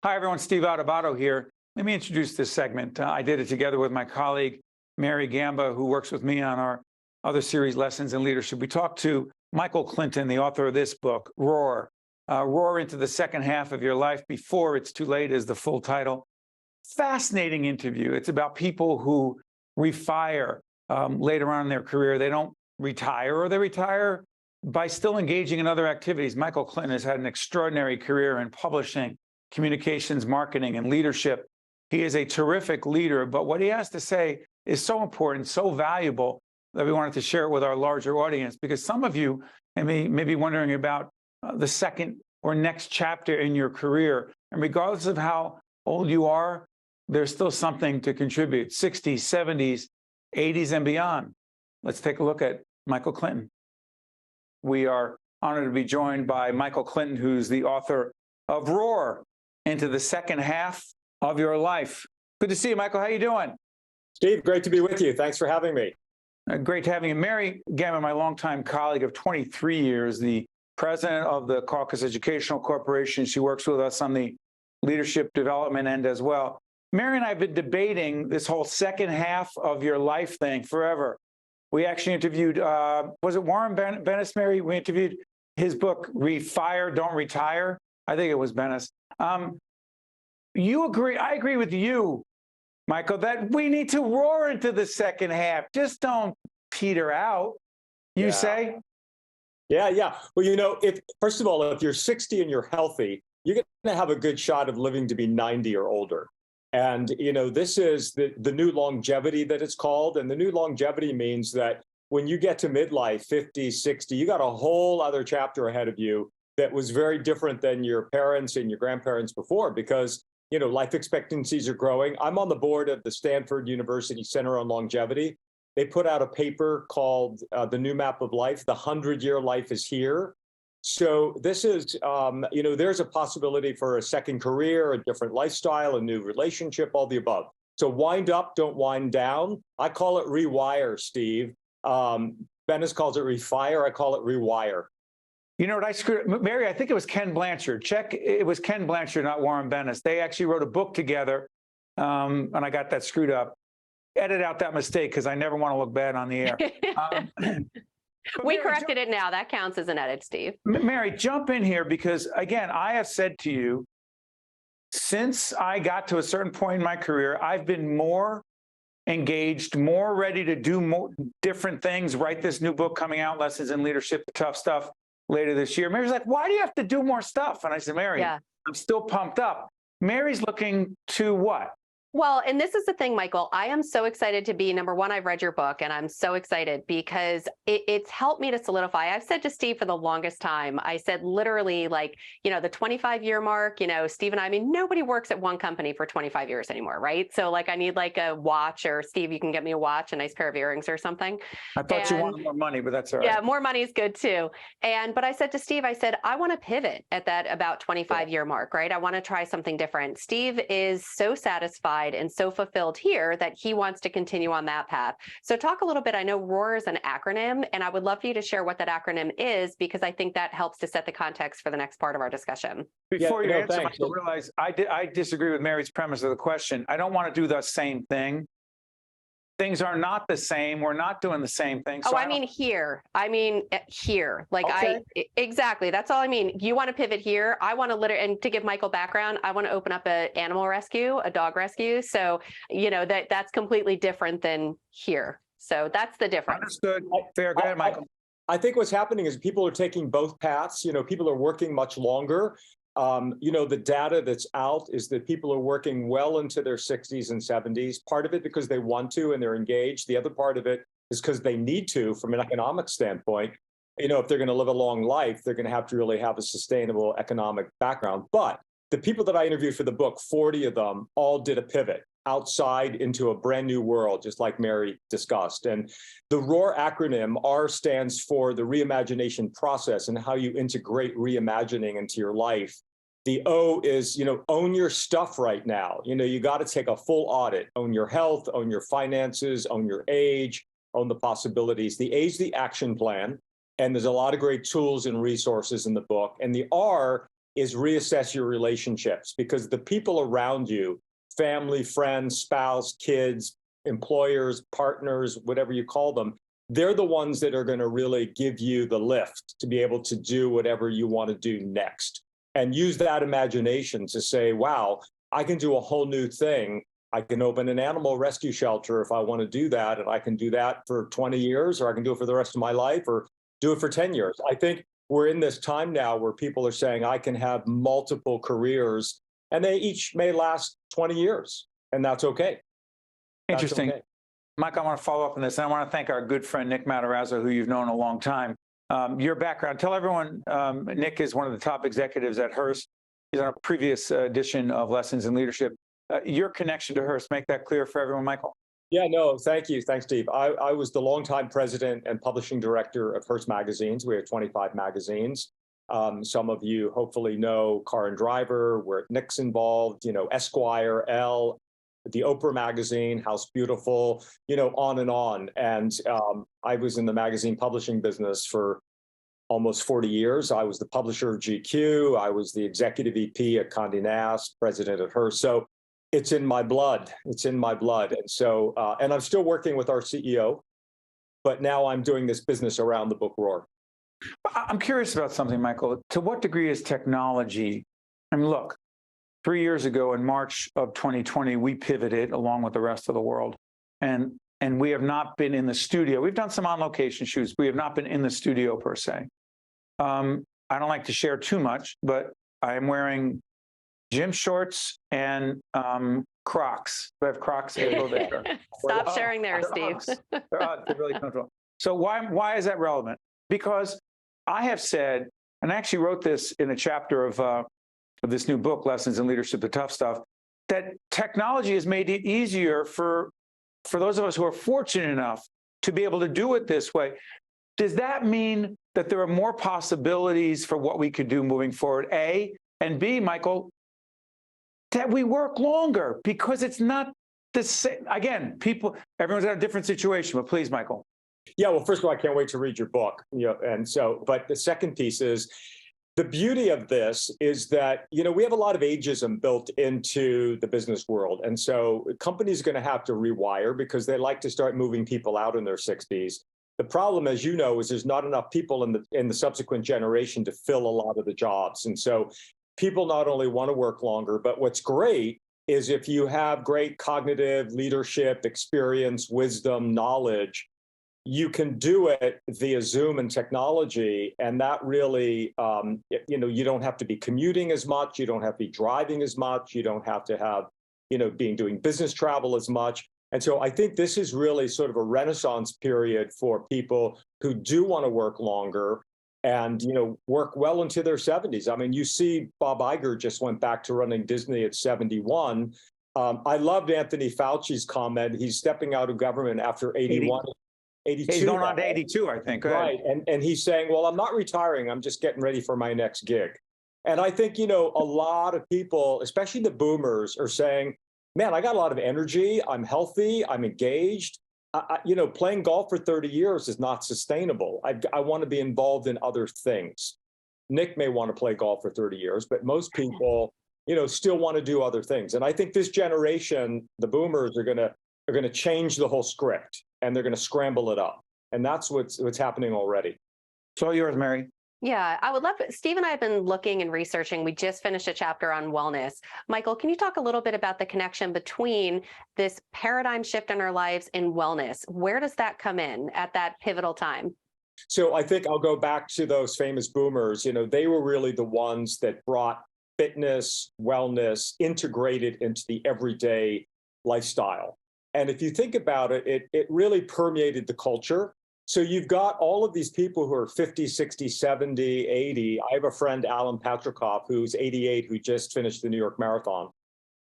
Hi, everyone. Steve Adubato here. Let me introduce this segment. I did it together with my colleague, Mary Gamba, who works with me on our other series, Lessons in Leadership. We talked to Michael Clinton, the author of this book, Roar. Roar into the second half of your life before it's too late is the full title. Fascinating interview. It's about people who refire later on in their career. They don't retire, or they retire by still engaging in other activities. Michael Clinton has had an extraordinary career in publishing, communications, marketing, and leadership. He is a terrific leader, but what he has to say is so important, so valuable, that we wanted to share it with our larger audience, because some of you may be wondering about the second or next chapter in your career. And regardless of how old you are, there's still something to contribute, 60s, 70s, 80s, and beyond. Let's take a look at Michael Clinton. We are honored to be joined by Michael Clinton, who's the author of Roar, into the second half of your life. Good to see you, Michael. How you doing? Steve, great to be with you. Thanks for having me. Great having you. Mary Gamba, my longtime colleague of 23 years, the president of the Caucus Educational Corporation. She works with us on the leadership development end as well. Mary and I have been debating this whole second half of your life thing forever. We actually interviewed, was it Warren Bennis, Mary? We interviewed his book, Refire, Don't Retire. I think it was Bennis. You agree, I agree with you, Michael, that we need to roar into the second half. Just don't peter out, you say? Yeah. Well, first of all, if you're 60 and you're healthy, you're going to have a good shot of living to be 90 or older. And, this is the new longevity that it's called. And the new longevity means that when you get to midlife, 50, 60, you got a whole other chapter ahead of you that was very different than your parents and your grandparents before, because life expectancies are growing. I'm on the board of the Stanford University Center on Longevity. They put out a paper called The New Map of Life, The 100-Year Life is Here. So this is, there's a possibility for a second career, a different lifestyle, a new relationship, all the above. So wind up, don't wind down. I call it rewire, Steve. Bennis calls it refire. I call it rewire. You know what I screwed, Mary, I think it was Ken Blanchard. Check, it was Ken Blanchard, not Warren Bennis. They actually wrote a book together, and I got that screwed up. Edit out that mistake, because I never want to look bad on the air. We corrected it now. That counts as an edit, Steve. Mary, jump in here, because, again, I have said to you, since I got to a certain point in my career, I've been more engaged, more ready to do more different things, write this new book coming out, Lessons in Leadership, the Tough Stuff, later this year. Mary's like, why do you have to do more stuff? And I said, Mary, I'm still pumped up. Mary's looking to what? Well, and this is the thing, Michael, I am so excited to be, number one, I've read your book, and I'm so excited because it's helped me to solidify. I've said to Steve for the longest time, I said literally, like, the 25-year mark, Steve and I mean, nobody works at one company for 25 years anymore, right? So like, I need like a watch, or Steve, you can get me a watch, a nice pair of earrings or something. I thought you wanted more money, but that's all right. Yeah, more money is good too. But I said to Steve, I said, I want to pivot at that about 25-year mark, right? I want to try something different. Steve is so satisfied and so fulfilled here that he wants to continue on that path. So talk a little bit, I know ROAR is an acronym, and I would love for you to share what that acronym is, because I think that helps to set the context for the next part of our discussion. Before you answer, I realize I disagree with Mary's premise of the question. I don't want to do the same thing. Things are not the same. We're not doing the same thing. So I mean here. Like okay. Exactly. That's all I mean. You want to pivot here. I want to and to give Michael background, I want to open up an animal rescue, a dog rescue. So, that's completely different than here. So that's the difference. Understood. Fair. Go ahead, Michael. I think what's happening is people are taking both paths. People are working much longer. The data that's out is that people are working well into their 60s and 70s. Part of it because they want to and they're engaged. The other part of it is because they need to from an economic standpoint. If they're going to live a long life, they're going to have to really have a sustainable economic background. But the people that I interviewed for the book, 40 of them, all did a pivot outside into a brand new world, just like Mary discussed. And the ROAR acronym, R stands for the reimagination process and how you integrate reimagining into your life. The O is, own your stuff right now. You got to take a full audit, own your health, own your finances, own your age, own the possibilities. The A is the action plan. And there's a lot of great tools and resources in the book. And the R is reassess your relationships, because the people around you, family, friends, spouse, kids, employers, partners, whatever you call them, they're the ones that are going to really give you the lift to be able to do whatever you want to do next. And use that imagination to say, wow, I can do a whole new thing. I can open an animal rescue shelter if I want to do that. And I can do that for 20 years, or I can do it for the rest of my life, or do it for 10 years. I think we're in this time now where people are saying, I can have multiple careers, and they each may last 20 years. And that's okay. Interesting. That's okay. Mike, I want to follow up on this. And I want to thank our good friend, Nick Matarazzo, who you've known a long time. Your background, tell everyone, Nick is one of the top executives at Hearst. He's on a previous edition of Lessons in Leadership. Your connection to Hearst, make that clear for everyone, Michael. Yeah, no, thank you. Thanks, Steve. I was the longtime president and publishing director of Hearst Magazines. We have 25 magazines. Some of you hopefully know Car and Driver, where Nick's involved, Esquire, Elle, the Oprah magazine, House Beautiful, on and on. And I was in the magazine publishing business for almost 40 years. I was the publisher of GQ. I was the executive VP at Condé Nast, president of Hearst. So it's in my blood. It's in my blood. And so, and I'm still working with our CEO, but now I'm doing this business around the book Roar. I'm curious about something, Michael. To what degree is technology, I mean, look, 3 years ago in March of 2020, we pivoted along with the rest of the world. And we have not been in the studio. We've done some on-location shoots. We have not been in the studio per se. I don't like to share too much, but I am wearing gym shorts and Crocs. I have Crocs. Stop sharing there, Steve. They're really comfortable. So why is that relevant? Because I have said, and I actually wrote this in a chapter of this new book, Lessons in Leadership, the Tough Stuff, that technology has made it easier for those of us who are fortunate enough to be able to do it this way. Does that mean that there are more possibilities for what we could do moving forward, A? And B, Michael, that we work longer, because it's not the same. Again, everyone's in a different situation, but please, Michael. Yeah, well, first of all, I can't wait to read your book. And so, but the second piece is, the beauty of this is that, we have a lot of ageism built into the business world. And so companies are going to have to rewire, because they like to start moving people out in their 60s. The problem, as you know, is there's not enough people in the subsequent generation to fill a lot of the jobs. And so people not only want to work longer, but what's great is if you have great cognitive leadership, experience, wisdom, knowledge, you can do it via Zoom and technology. And that really, you don't have to be commuting as much. You don't have to be driving as much. You don't have to have, doing business travel as much. And so I think this is really sort of a renaissance period for people who do want to work longer and, work well into their 70s. I mean, you see Bob Iger just went back to running Disney at 71. I loved Anthony Fauci's comment. He's stepping out of government after 81. 82. He's going on to 82, I think. Right. And he's saying, well, I'm not retiring. I'm just getting ready for my next gig. And I think, a lot of people, especially the boomers, are saying, man, I got a lot of energy. I'm healthy. I'm engaged. Playing golf for 30 years is not sustainable. I want to be involved in other things. Nick may want to play golf for 30 years, but most people, still want to do other things. And I think this generation, the boomers, are going to change the whole script. And they're going to scramble it up. And that's what's happening already. It's all yours, Mary. Yeah, I would love it. Steve and I have been looking and researching. We just finished a chapter on wellness. Michael, can you talk a little bit about the connection between this paradigm shift in our lives and wellness? Where does that come in at that pivotal time? So I think I'll go back to those famous boomers. They were really the ones that brought fitness, wellness, integrated into the everyday lifestyle. And if you think about it, it really permeated the culture. So you've got all of these people who are 50, 60, 70, 80. I have a friend, Alan Patrikoff, who's 88, who just finished the New York Marathon.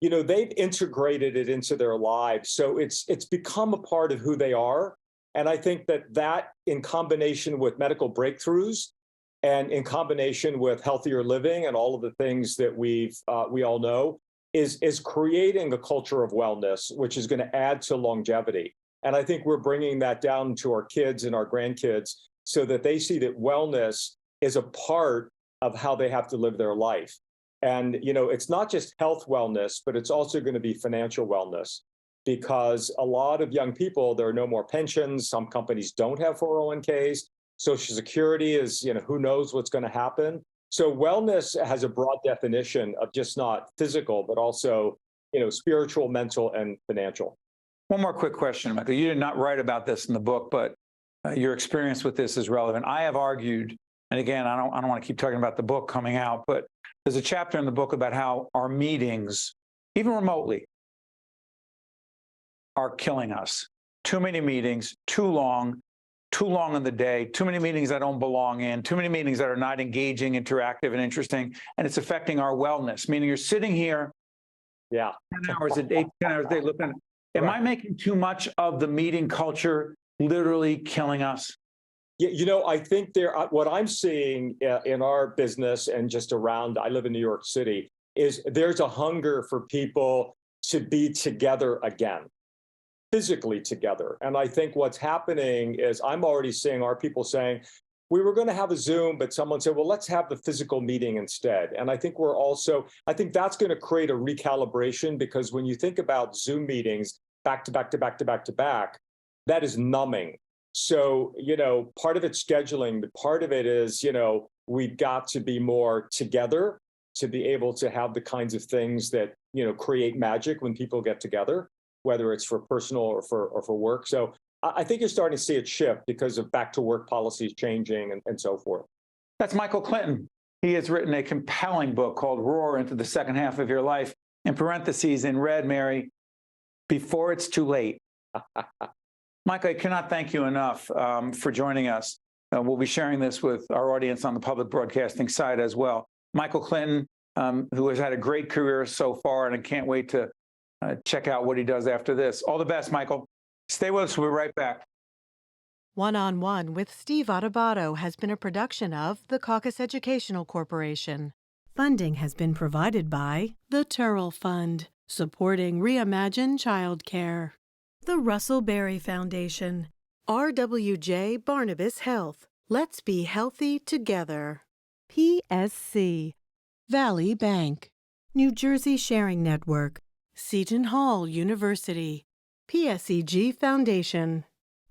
They've integrated it into their lives. So it's become a part of who they are. And I think that in combination with medical breakthroughs and in combination with healthier living and all of the things that we all know, is creating a culture of wellness, which is going to add to longevity. And I think we're bringing that down to our kids and our grandkids so that they see that wellness is a part of how they have to live their life. And, it's not just health wellness, but it's also going to be financial wellness, because a lot of young people, there are no more pensions. Some companies don't have 401ks. Social Security is, who knows what's going to happen. So wellness has a broad definition of just not physical, but also, spiritual, mental, and financial. One more quick question, Michael. You did not write about this in the book, but your experience with this is relevant. I have argued, and again, I don't want to keep talking about the book coming out, but there's a chapter in the book about how our meetings, even remotely, are killing us. Too many meetings, too long in the day, too many meetings I don't belong in, too many meetings that are not engaging, interactive, and interesting, and it's affecting our wellness, meaning you're sitting here 10 hours a day, 10 hours a day looking. Am I making too much of the meeting culture literally killing us? Yeah, I think what I'm seeing in our business and just around, I live in New York City, is there's a hunger for people to be together again, physically together. And I think what's happening is I'm already seeing our people saying, we were going to have a Zoom, but someone said, well, let's have the physical meeting instead. And I think I think that's going to create a recalibration, because when you think about Zoom meetings back to back to back to back to back, that is numbing. So, part of it's scheduling, but part of it is, we've got to be more together to be able to have the kinds of things that, create magic when people get together, whether it's for personal or for work. So I think you're starting to see it shift because of back to work policies changing and so forth. That's Michael Clinton. He has written a compelling book called Roar Into the Second Half of Your Life. In parentheses, in red, Mary, before it's too late. Michael, I cannot thank you enough for joining us. We'll be sharing this with our audience on the public broadcasting side as well. Michael Clinton, who has had a great career so far, and I can't wait to check out what he does after this. All the best, Michael. Stay with us. We'll be right back. One-on-One with Steve Adubato has been a production of the Caucus Educational Corporation. Funding has been provided by the Turrell Fund, supporting Reimagine Childcare, the Russell Berry Foundation, RWJ Barnabas Health, Let's Be Healthy Together, PSC, Valley Bank, New Jersey Sharing Network, Seton Hall University, PSEG Foundation,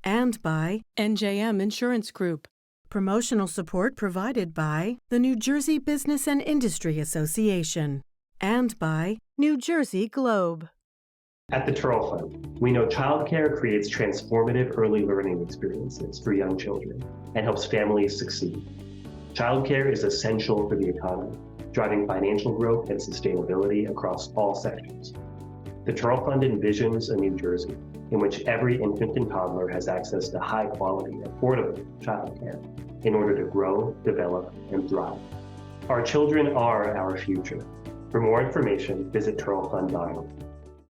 and by NJM Insurance Group. Promotional support provided by the New Jersey Business and Industry Association, and by New Jersey Globe. At the Turrell Fund, we know childcare creates transformative early learning experiences for young children and helps families succeed. Childcare is essential for the economy, driving financial growth and sustainability across all sectors. The Turrell Fund envisions a New Jersey in which every infant and toddler has access to high-quality, affordable childcare in order to grow, develop, and thrive. Our children are our future. For more information, visit turrellfund.org.